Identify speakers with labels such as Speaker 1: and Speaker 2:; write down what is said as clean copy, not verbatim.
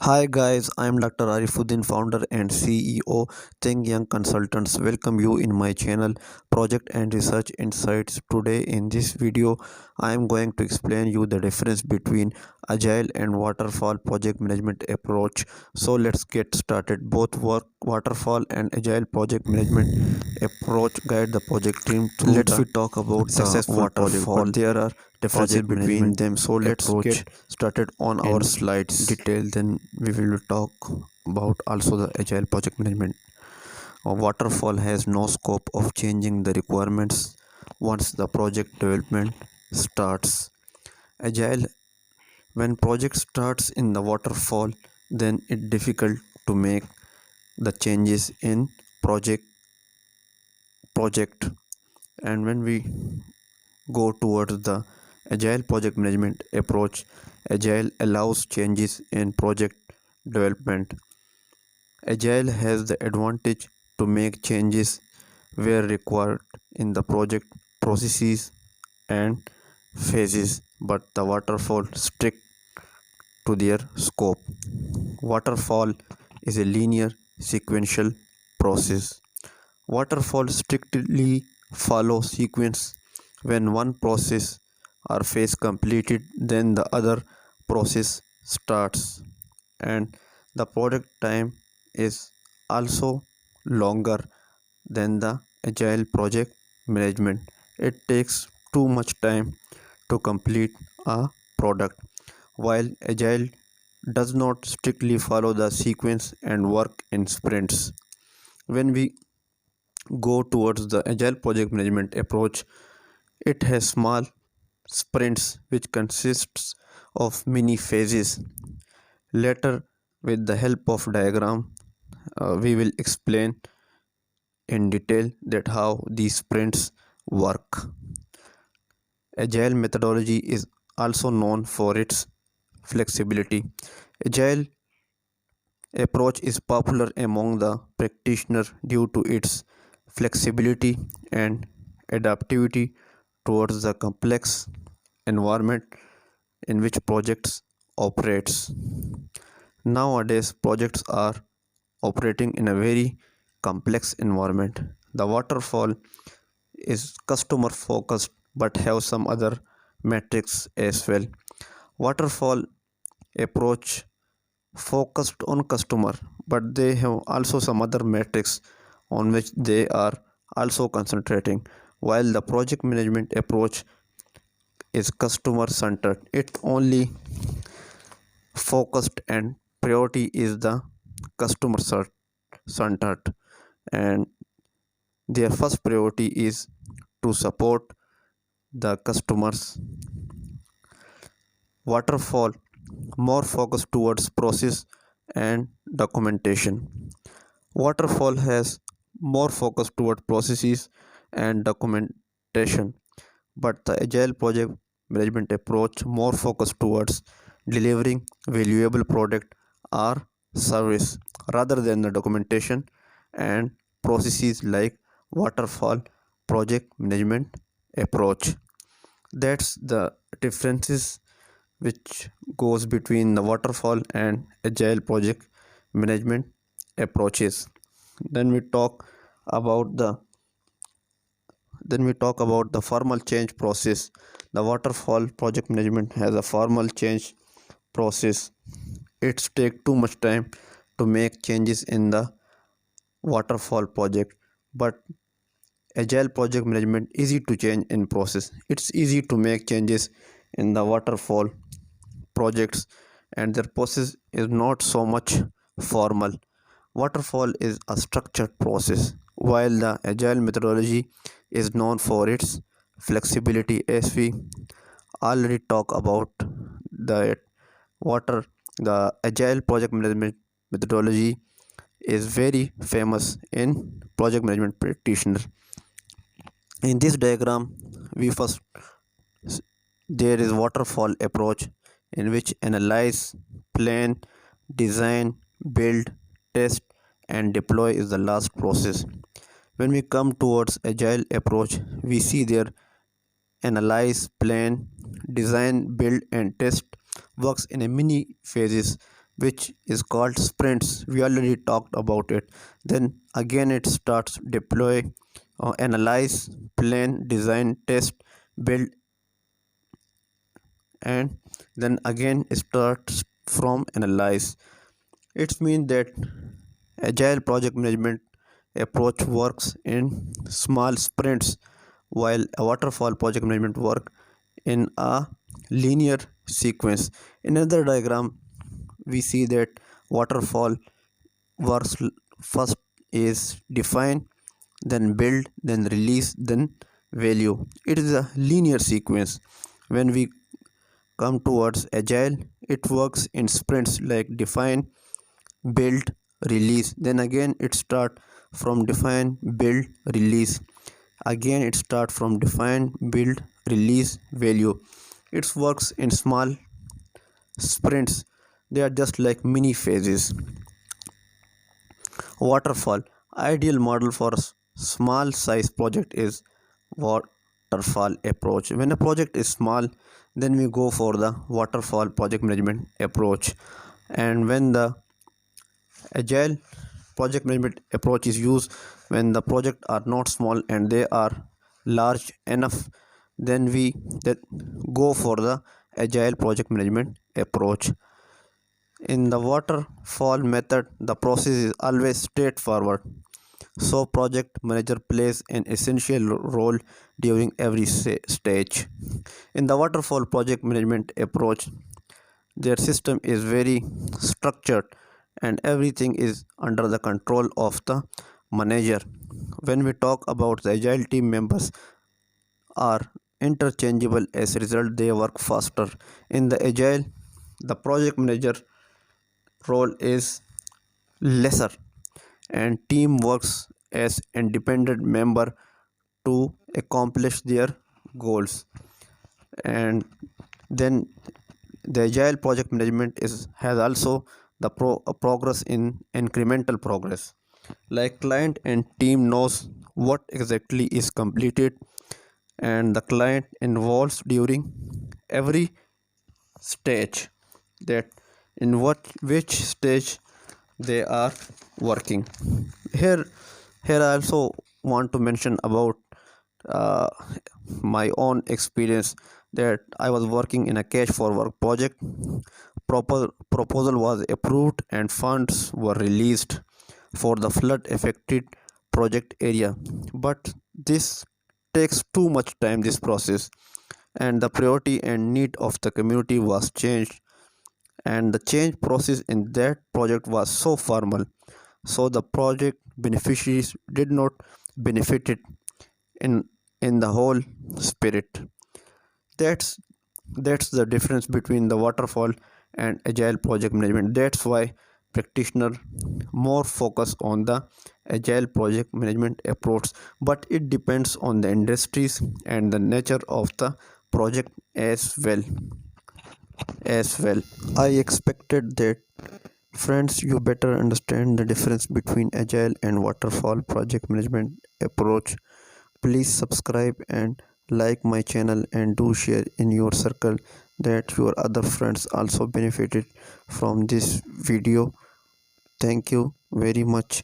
Speaker 1: Hi guys, I am Dr. Arifuddin, founder and CEO Think Young Consultants. Welcome you in my channel Project and Research Insights. Today in this video, I am going to explain you the difference between agile and waterfall project management approach. So let's get started. Both waterfall and agile project management approach guide the project team through
Speaker 2: Let's
Speaker 1: the
Speaker 2: we talk about the
Speaker 1: successful project,
Speaker 2: waterfall
Speaker 1: but there are differences
Speaker 2: project
Speaker 1: between
Speaker 2: management
Speaker 1: them. So let's
Speaker 2: approach
Speaker 1: get started on our
Speaker 2: in
Speaker 1: slides.
Speaker 2: detail. Then we will talk about also the agile project management.
Speaker 1: A waterfall has no scope of changing the requirements once the project development starts. Agile, when project starts in the waterfall, then it's difficult to make the changes in project. And when we go towards the agile project management approach, agile allows changes in project development. Agile has the advantage to make changes where required in the project processes and phases, but the waterfall stick to their scope. Waterfall is a linear sequential process. Waterfall strictly follow sequence. When one process or phase completed, then the other process starts, and the product time is also longer than the agile project management. It takes too much time to complete a product, while agile does not strictly follow the sequence and work in sprints. When we go towards the agile project management approach, it has small sprints which consists of mini phases. Later, with the help of diagram, we will explain in detail that how these sprints work. Agile methodology is also known for its flexibility. Agile approach is popular among the practitioners due to its flexibility and adaptivity towards the complex environment in which projects operates. Nowadays, projects are operating in a very complex environment. The waterfall is customer focused but have some other metrics as well. Waterfall approach focused on customer, but they have also some other metrics on which they are also concentrating, while the project management approach is customer centered. It only focused and priority is the customer centered, and their first priority is to support the customers. Waterfall more focused towards process and documentation. Waterfall has more focus toward processes and documentation, but the agile project management approach more focus towards delivering valuable product or service rather than the documentation and processes like waterfall project management approach. That's the differences which goes between the waterfall and agile project management approaches. then we talk about the then we talk about the formal change process. The waterfall project management has a formal change process. It's take too much time to make changes in the waterfall project, but agile project management easy to change in process. It's easy to make changes in the waterfall projects, and their process is not so much formal. Waterfall is a structured process, while the agile methodology is known for its flexibility. As we already talk about the water, the agile project management methodology is very famous in project management practitioner. In this diagram, we first there is waterfall approach in which analyze, plan, design, build, test, and deploy is the last process. When we come towards agile approach, we see there analyze, plan, design, build, and test works in a mini phases. which is called sprints. We already talked about it. Then again it starts deploy, analyze, plan, design, test, build, and then again starts from analyze. It means that agile project management approach works in small sprints while a waterfall project management work in a linear sequence. In another diagram, we see that waterfall works first is define, then build, then release, then value. It is a linear sequence. When we come towards agile, it works in sprints like define, build, release. Then again it start from define, build, release. Again it start from define, build, release, value. It works in small sprints. They are just like mini phases. Waterfall ideal model for small size project is waterfall approach. When a project is small, then we go for the waterfall project management approach. And when the agile project management approach is used when the project are not small and they are large enough, then we that go for the agile project management approach. In the waterfall method, the process is always straightforward, so project manager plays an essential role during every stage. In the waterfall project management approach, their system is very structured and everything is under the control of the manager. When we talk about the agile team members are interchangeable, as a result they work faster. In the agile, the project manager role is lesser and team works as independent member to accomplish their goals. And then the agile project management is has also the progress in incremental progress, like client and team knows what exactly is completed and the client involves during every stage, that in which stage they are working. Here here I also want to mention about uh, my own experience, that I was working in a cash for work project. Proposal was approved and funds were released for the flood affected project area. But this takes too much time, this process, and the priority and need of the community was changed, and the change process in that project was so formal, so the project beneficiaries did not benefit it in the whole spirit. That's that's the difference between the waterfall and agile project management. That's why practitioner more focus on the agile project management approach, but it depends on the industries and the nature of the project as well. I expected that. Friends, you better understand the difference between agile and waterfall project management approach. Please subscribe and like my channel and do share in your circle that your other friends also benefited from this video. Thank you very much.